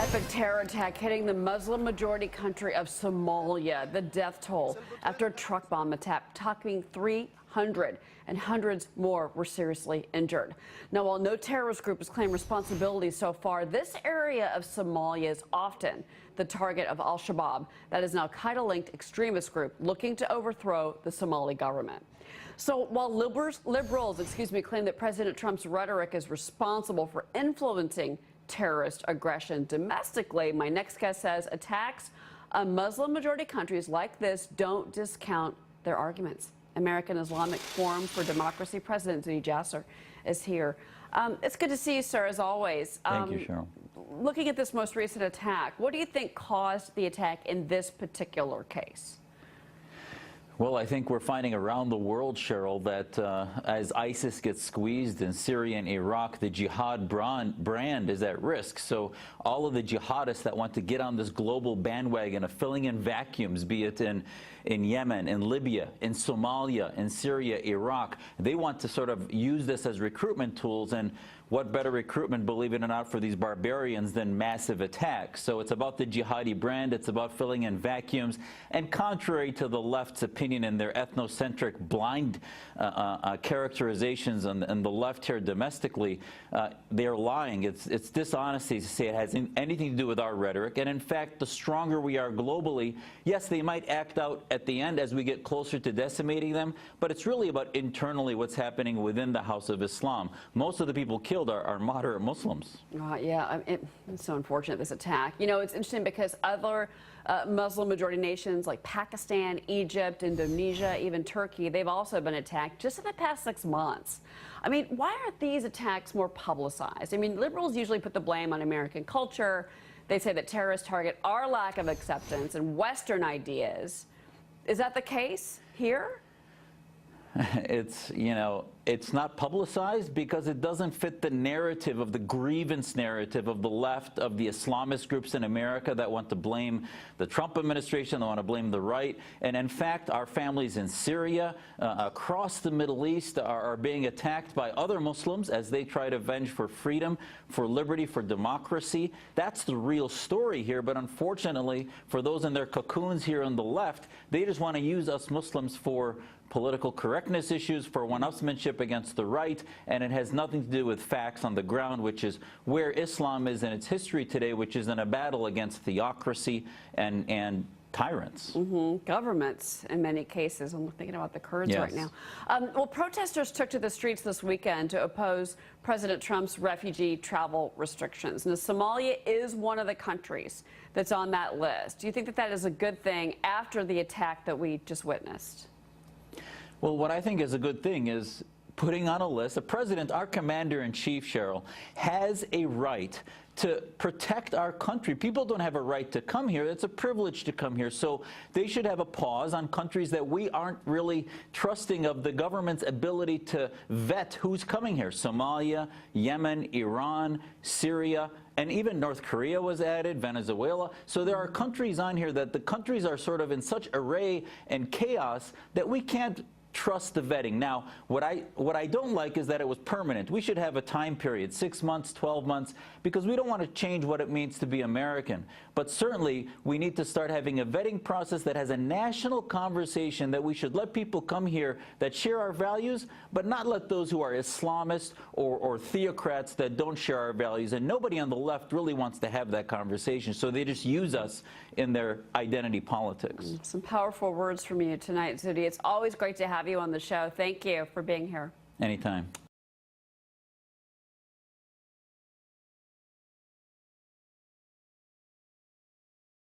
horrific terror attack hitting the Muslim-majority country of Somalia. The death toll after a truck bomb attack, topping 300, and hundreds more were seriously injured. Now, while no terrorist group has claimed responsibility so far, this area of Somalia is often the target of al-Shabaab, that is an al-Qaeda-linked extremist group looking to overthrow the Somali government. So while liberals claim that President Trump's rhetoric is responsible for influencing terrorist aggression domestically, my next guest says attacks on Muslim-majority countries like this don't discount their arguments. American Islamic Forum for Democracy President Zuhdi Jasser is here. It's good to see you, sir, as always. Thank you, Cheryl. Looking at this most recent attack, what do you think caused the attack in this particular case? Well, I think we're finding around the world, Cheryl, that as ISIS gets squeezed in Syria and Iraq, the jihad brand is at risk. So all of the jihadists that want to get on this global bandwagon of filling in vacuums, be it in Yemen, in Libya, in Somalia, in Syria, Iraq, they want to sort of use this as recruitment tools. And what better recruitment, believe it or not, for these barbarians than massive attacks? So it's about the jihadi brand, it's about filling in vacuums, and contrary to the left's opinion and their ethnocentric blind characterizations on the left here domestically, they're lying. It's dishonesty to say it has anything to do with our rhetoric. And in fact, the stronger we are globally, yes, they might act out at the end as we get closer to decimating them, but it's really about internally what's happening within the House of Islam. Most of the people killed are moderate Muslims. Yeah, it's so unfortunate, this attack. You know, it's interesting because other Muslim-majority nations like Pakistan, Egypt, Indonesia, even Turkey, they've also been attacked just in the past 6 months. I mean, why aren't these attacks more publicized? I mean, liberals usually put the blame on American culture. They say that terrorists target our lack of acceptance and Western ideas. Is that the case here? It's not publicized because it doesn't fit the narrative of the grievance narrative of the left, of the Islamist groups in America that want to blame the Trump administration, that want to blame the right. And in fact, our families in Syria, across the Middle East, are being attacked by other Muslims as they try to avenge for freedom, for liberty, for democracy. That's the real story here. But unfortunately, for those in their cocoons here on the left, they just want to use us Muslims for political correctness issues, for one-upsmanship against the right, and it has nothing to do with facts on the ground, which is where Islam is in its history today, which is in a battle against theocracy and tyrants. Governments, in many cases. I'm thinking about the Kurds Yes. right now. Well, protesters took to the streets this weekend to oppose President Trump's refugee travel restrictions. Now, Somalia is one of the countries that's on that list. Do you think that that is a good thing after the attack that we just witnessed? Well, what I think is a good thing is putting on a list. The president, our commander-in-chief, Cheryl, has a right to protect our country. People don't have a right to come here. It's a privilege to come here. So they should have a pause on countries that we aren't really trusting of the government's ability to vet who's coming here. Somalia, Yemen, Iran, Syria, and even North Korea was added, Venezuela. So there are countries on here that the countries are sort of in such array and chaos that we can't trust the vetting. Now, what I don't like is that it was permanent. We should have a time period, 6 months, 12 months, because we don't want to change what it means to be American. But certainly, we need to start having a vetting process that has a national conversation that we should let people come here that share our values, but not let those who are Islamists or theocrats that don't share our values. And nobody on the left really wants to have that conversation, so they just use us in their identity politics. Some powerful words from you tonight, Zuhdi. It's always great to have you on the show. Thank you for being here. Anytime.